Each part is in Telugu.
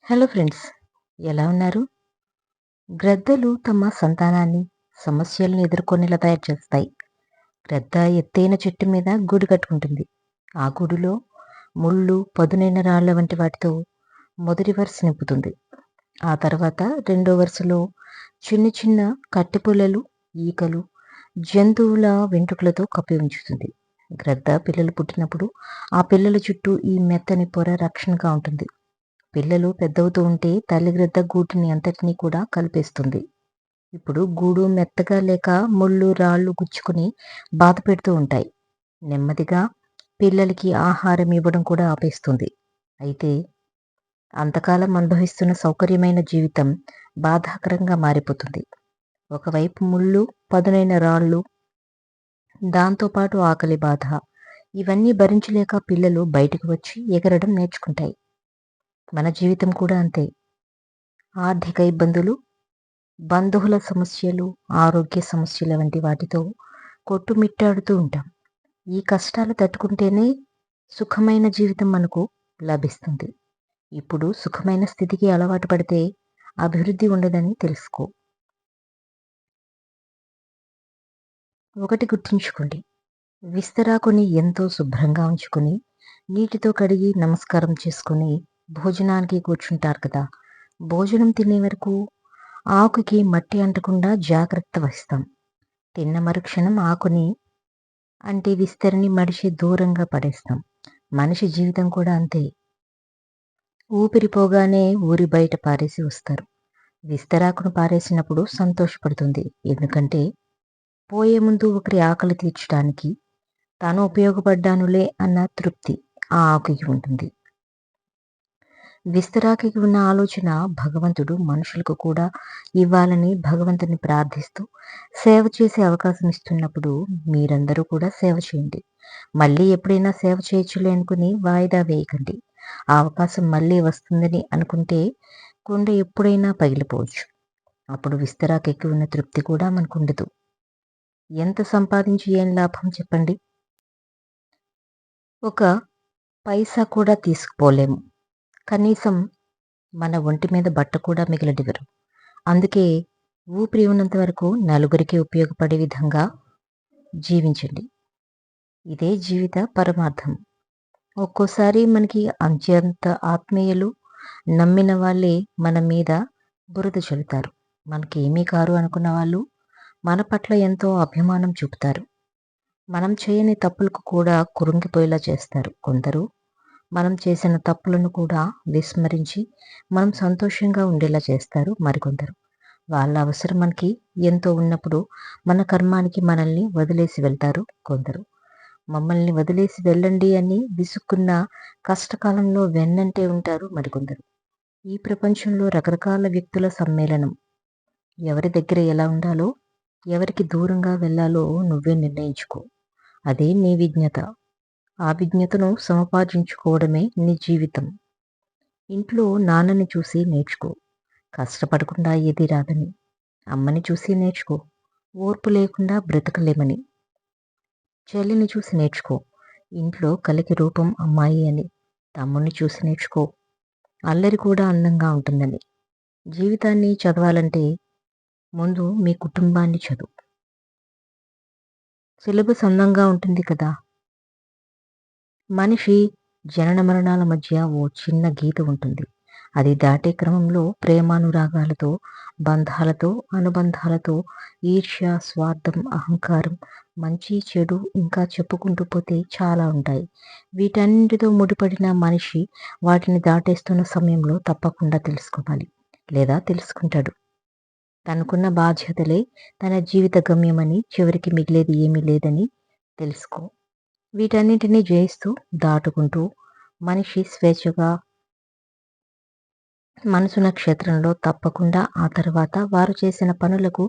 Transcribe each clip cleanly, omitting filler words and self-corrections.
హలో ఫ్రెండ్స్, ఎలా ఉన్నారు? గ్రద్దలు తమ సంతానాన్ని సమస్యలను ఎదుర్కొనేలా తయారు చేస్తాయి. గ్రద్ద ఎత్తైన చెట్టు మీద గూడు కట్టుకుంటుంది. ఆ గూడులో ముళ్ళు, పదునైన రాళ్ల వంటి వాటితో మొదటి వరుస నింపుతుంది. ఆ తర్వాత రెండో వరుసలో చిన్న చిన్న కట్టెపుల్లలు, ఈకలు, జంతువుల వెంట్రుకలతో కప్పి ఉంచుతుంది. గ్రద్ద పిల్లలు పుట్టినప్పుడు ఆ పిల్లల చుట్టూ ఈ మెత్తని పొర రక్షణగా ఉంటుంది. పిల్లలు పెద్దవుతూ ఉంటే తల్లి గ్రద్ద గూటిని అంతటినీ కూడా కలిపేస్తుంది. ఇప్పుడు గూడు మెత్తగా లేక ముళ్ళు, రాళ్ళు గుచ్చుకుని బాధ పెడుతూ ఉంటాయి. నెమ్మదిగా పిల్లలకి ఆహారం ఇవ్వడం కూడా ఆపేస్తుంది. అయితే అంతకాలం అనుభవిస్తున్న సౌకర్యమైన జీవితం బాధాకరంగా మారిపోతుంది. ఒకవైపు ముళ్ళు, పదునైన రాళ్ళు, దాంతోపాటు ఆకలి బాధ, ఇవన్నీ భరించలేక పిల్లలు బయటకు వచ్చి ఎగరడం నేర్చుకుంటాయి. మన జీవితం కూడా అంతే. ఆర్థిక ఇబ్బందులు, బంధువుల సమస్యలు, ఆరోగ్య సమస్యల వంటి వాటితో కొట్టుమిట్టాడుతూ ఉంటాం. ఈ కష్టాలు తట్టుకుంటేనే సుఖమైన జీవితం మనకు లభిస్తుంది. ఇప్పుడు సుఖమైన స్థితికి అలవాటు పడితే అభివృద్ధి ఉండదని తెలుసుకో. ఒకటి గుర్తుంచుకోండి, విస్తరాకుని ఎంతో శుభ్రంగా ఉంచుకుని నీటితో కడిగి నమస్కారం చేసుకుని భోజనానికి కూర్చుంటారు కదా. భోజనం తినే వరకు ఆకుకి మట్టి అంటకుండా జాగ్రత్త వహిస్తాం. తిన్న మరుక్షణం ఆకుని అంటే విస్తరిని మడిచి దూరంగా పడేస్తాం. మనిషి జీవితం కూడా అంతే. ఊపిరి పోగానే ఊరి బయట పారేసి వస్తారు. విస్తరాకును పారేసినప్పుడు సంతోషపడుతుంది. ఎందుకంటే పోయే ముందు ఒకరి ఆకలి తీర్చడానికి తాను ఉపయోగపడ్డానులే అన్న తృప్తి ఆ ఆకుకి ఉంటుంది. విస్తరాకి ఉన్న ఆలోచన భగవంతుడు మనుషులకు కూడా ఇవ్వాలని భగవంతుని ప్రార్థిస్తూ సేవ చేసే అవకాశం ఇస్తున్నప్పుడు మీరందరూ కూడా సేవ చేయండి. మళ్ళీ ఎప్పుడైనా సేవ చేయొచ్చులే అనుకుని వాయిదా వేయకండి. ఆ అవకాశం మళ్ళీ వస్తుందని అనుకుంటే కుండ ఎప్పుడైనా పగిలిపోవచ్చు. అప్పుడు విస్తరాకి ఉన్న తృప్తి కూడా మనకు ఉండదు. ఎంత సంపాదించి ఏం లాభం చెప్పండి? ఒక పైసా కూడా తీసుకుపోలేము. కనీసం మన ఒంటి మీద బట్ట కూడా మిగలనివ్వరు. అందుకే ఊపిరి ఉన్నంత వరకు నలుగురికి ఉపయోగపడే విధంగా జీవించండి. ఇదే జీవిత పరమార్థం. ఒక్కోసారి మనకి అత్యంత ఆత్మీయులు, నమ్మిన వాళ్ళే మన మీద బురద చల్లుతారు. మనకి ఏమీ కారు అనుకున్న వాళ్ళు మన పట్ల ఎంతో అభిమానం చూపుతారు. మనం చేయని తప్పులకు కూడా కురుంగిపోయేలా చేస్తారు కొందరు. మనం చేసిన తప్పులను కూడా విస్మరించి మనం సంతోషంగా ఉండేలా చేస్తారు మరికొందరు. వాళ్ళ అవసరం మనకి ఎంతో ఉన్నప్పుడు మన కర్మానికి మనల్ని వదిలేసి వెళ్తారు కొందరు. మమ్మల్ని వదిలేసి వెళ్ళండి అని విసుక్కున్న కష్టకాలంలో వెన్నంటే ఉంటారు మరికొందరు. ఈ ప్రపంచంలో రకరకాల వ్యక్తుల సమ్మేళనం. ఎవరి దగ్గర ఎలా ఉండాలో, ఎవరికి దూరంగా వెళ్ళాలో నువ్వే నిర్ణయించుకో. అదే నీ విజ్ఞత. ఆ విజ్ఞతను సముపార్జించుకోవడమే నీ జీవితం. ఇంట్లో నాన్నని చూసి నేర్చుకో, కష్టపడకుండా ఏది రాదని. అమ్మని చూసి నేర్చుకో, ఓర్పు లేకుండా బ్రతకలేమని. చెల్లిని చూసి నేర్చుకో, ఇంట్లో కలికి రూపం అమ్మాయి అని. తమ్ముణ్ణి చూసి నేర్చుకో, అల్లరి కూడా అందంగా ఉంటుందని. జీవితాన్ని చదవాలంటే ముందు మీ కుటుంబాన్ని చదువు. సిలబస్ అందంగా ఉంటుంది కదా. మనిషి జనన మరణాల మధ్య ఓ చిన్న గీత ఉంటుంది. అది దాటే క్రమంలో ప్రేమానురాగాలతో, బంధాలతో, అనుబంధాలతో, ఈర్ష్య, స్వార్థం, అహంకారం, మంచి చెడు ఇంకా చెప్పుకుంటూ పోతే చాలా ఉంటాయి. వీటన్నిటితో ముడిపడిన మనిషి వాటిని దాటేస్తున్న సమయంలో తప్పకుండా తెలుసుకోవాలి, లేదా తెలుసుకుంటాడు. తనకున్న బాధ్యతలే తన జీవిత గమ్యమని, చివరికి మిగిలేది ఏమీ లేదని తెలుసుకో. వీటన్నిటినీ జయిస్తూ, దాటుకుంటూ మనిషి స్వేచ్ఛగా మనసు నక్షత్రంలో తప్పకుండా ఆ తర్వాత వారు చేసిన పనులకు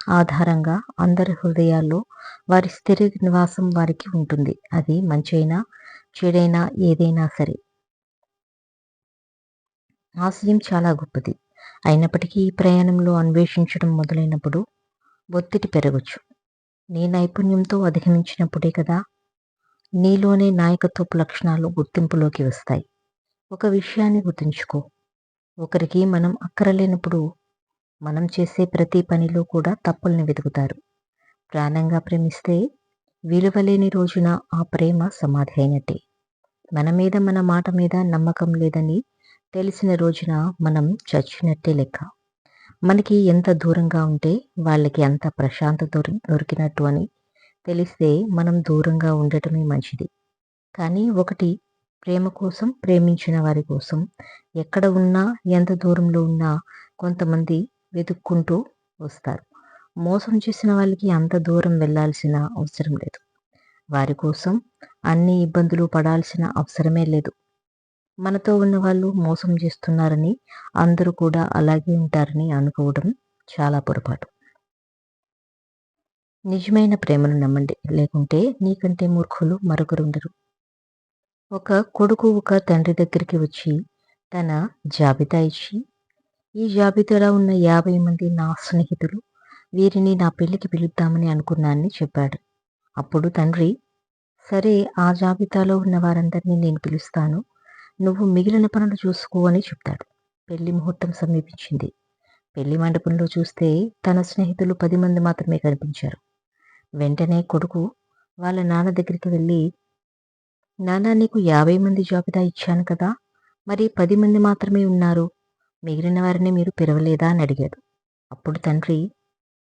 ఆధారంగా అందరి హృదయాల్లో వారి స్థిర నివాసం వారికి ఉంటుంది. అది మంచైనా చెడైనా ఏదైనా సరే. ఆశయం చాలా గొప్పది. అయినప్పటికీ ఈ ప్రయాణంలో అన్వేషించడం మొదలైనప్పుడు ఒత్తిడి పెరగచ్చు. నీ నైపుణ్యంతో అధిగమించినప్పుడే కదా నీలోనే నాయకత్వపు లక్షణాలు గుర్తింపులోకి వస్తాయి. ఒక విషయాన్ని గుర్తుంచుకో, ఒకరికి మనం అక్కరలేనప్పుడు మనం చేసే ప్రతి పనిలో కూడా తప్పుల్ని వెతుకుతారు. ప్రాణంగా ప్రేమిస్తే విలువలేని రోజున ఆ ప్రేమ సమాధి అయినట్టే. మన మీద మన మాట మీద నమ్మకం లేదని తెలిసిన రోజున మనం చచ్చినట్టే లెక్క. మనకి ఎంత దూరంగా ఉంటే వాళ్ళకి అంత ప్రశాంతత దొరికినట్టు అని తెలిస్తే మనం దూరంగా ఉండటమే మంచిది. కానీ ఒకటి, ప్రేమ కోసం, ప్రేమించిన వారి కోసం ఎక్కడ ఉన్నా, ఎంత దూరంలో ఉన్నా కొంతమంది వెతుక్కుంటూ వస్తారు. మోసం చేసిన వాళ్ళకి అంత దూరం వెళ్ళాల్సిన అవసరం లేదు. వారి కోసం అన్ని ఇబ్బందులు పడాల్సిన అవసరమే లేదు. మనతో ఉన్నవాళ్ళు మోసం చేస్తున్నారని అందరూ కూడా అలాగే ఉంటారని అనుకోవడం చాలా పొరపాటు. నిజమైన ప్రేమను నమ్మండి. లేకుంటే నీకంటే మూర్ఖులు మరొకరుండరు. ఒక కొడుకు ఒక తండ్రి దగ్గరికి వచ్చి తన జాబితా ఇచ్చి, ఈ జాబితాలో ఉన్న 50 మంది నా స్నేహితులు. వీరిని నా పెళ్లికి పిలుద్దామని అనుకున్నానని చెప్పాడు. అప్పుడు తండ్రి, సరే ఆ జాబితాలో ఉన్న వారందరినీ నేను పిలుస్తాను. నువ్వు మిగిలిన పనులు చూసుకో అని చెప్తాడు. పెళ్లి ముహూర్తం సమీపించింది. పెళ్లి మండపంలో చూస్తే తన స్నేహితులు 10 మంది మాత్రమే కనిపించారు. వెంటనే కొడుకు వాళ్ళ నాన్న దగ్గరికి వెళ్ళి, నాన్న నీకు 50 మంది జాబితా ఇచ్చాను కదా, మరి 10 మంది మాత్రమే ఉన్నారు. మిగిలిన వారిని మీరు పిలవలేదా అని అడిగాడు. అప్పుడు తండ్రి,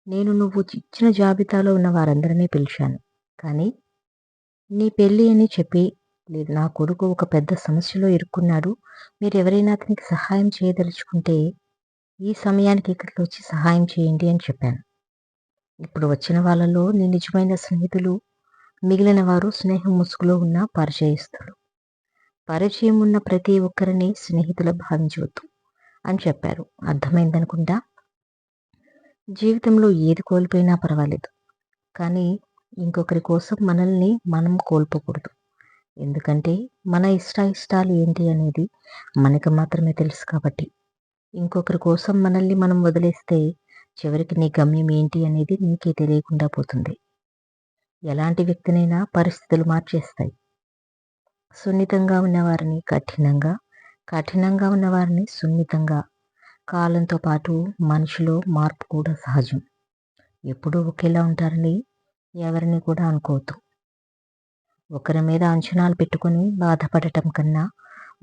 నేను నువ్వు ఇచ్చిన జాబితాలో ఉన్న వారందరినీ పిలిచాను. కానీ నీ పెళ్ళి అని చెప్పి లేదు, నా కొడుకు ఒక పెద్ద సమస్యలో ఇరుక్కున్నాడు. మీరెవరైనా అతనికి సహాయం చేయదలుచుకుంటే ఈ సమయానికి ఇక్కడికి వచ్చి సహాయం చేయండి అని చెప్పాను. ఇప్పుడు వచ్చిన వాళ్ళలో నీ నిజమైన స్నేహితులు, మిగిలిన వారు స్నేహం ముసుగులో ఉన్న పరిచయస్తులు. పరిచయం ఉన్న ప్రతి ఒక్కరిని స్నేహితుల భావించవద్దు అని చెప్పారు. అర్థమైందనుకుంటా. జీవితంలో ఏది కోల్పోయినా పర్వాలేదు, కానీ ఇంకొకరి కోసం మనల్ని మనం కోల్పోకూడదు. ఎందుకంటే మన ఇష్టాలు ఏంటి అనేది మనకు మాత్రమే తెలుసు కాబట్టి. ఇంకొకరి కోసం మనల్ని మనం వదిలేస్తే చివరికి నీ గమ్యం ఏంటి అనేది నీకే తెలియకుండా పోతుంది. ఎలాంటి వ్యక్తినైనా పరిస్థితులు మార్చేస్తాయి. సున్నితంగా ఉన్నవారిని కఠినంగా, కఠినంగా ఉన్నవారిని సున్నితంగా. కాలంతో పాటు మనిషిలో మార్పు కూడా సహజం. ఎప్పుడూ ఒకేలా ఉంటారని ఎవరిని కూడా అనుకోవద్దు. ఒకరి మీద అంచనాలు పెట్టుకొని బాధపడటం కన్నా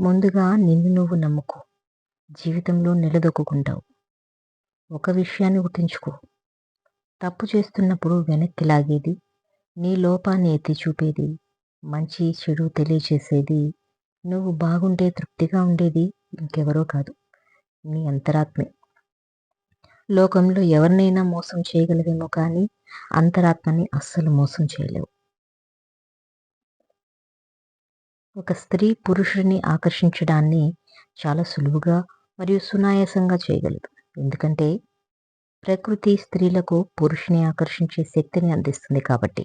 ముందుగా నిన్ను నువ్వు నమ్ముకో. జీవితంలో నిలదొక్కుంటావు. ఒక విషయాన్ని గుర్తుంచుకో, తప్పు చేస్తున్నప్పుడు వెనక్కి లాగేది, నీ లోపాన్ని ఎత్తి చూపేది, మంచి చెడు తెలియచేసేది, నువ్వు బాగుంటే తృప్తిగా ఉండేది ఇంకెవరో కాదు, నీ అంతరాత్మే. లోకంలో ఎవరినైనా మోసం చేయగలవేమో కానీ అంతరాత్మని అస్సలు మోసం చేయలేవు. ఒక స్త్రీ పురుషుడిని ఆకర్షించడాన్ని చాలా సులువుగా మరియు సునాయాసంగా చేయగలదు. ఎందుకంటే ప్రకృతి స్త్రీలకు పురుషుని ఆకర్షించే శక్తిని అందిస్తుంది కాబట్టి.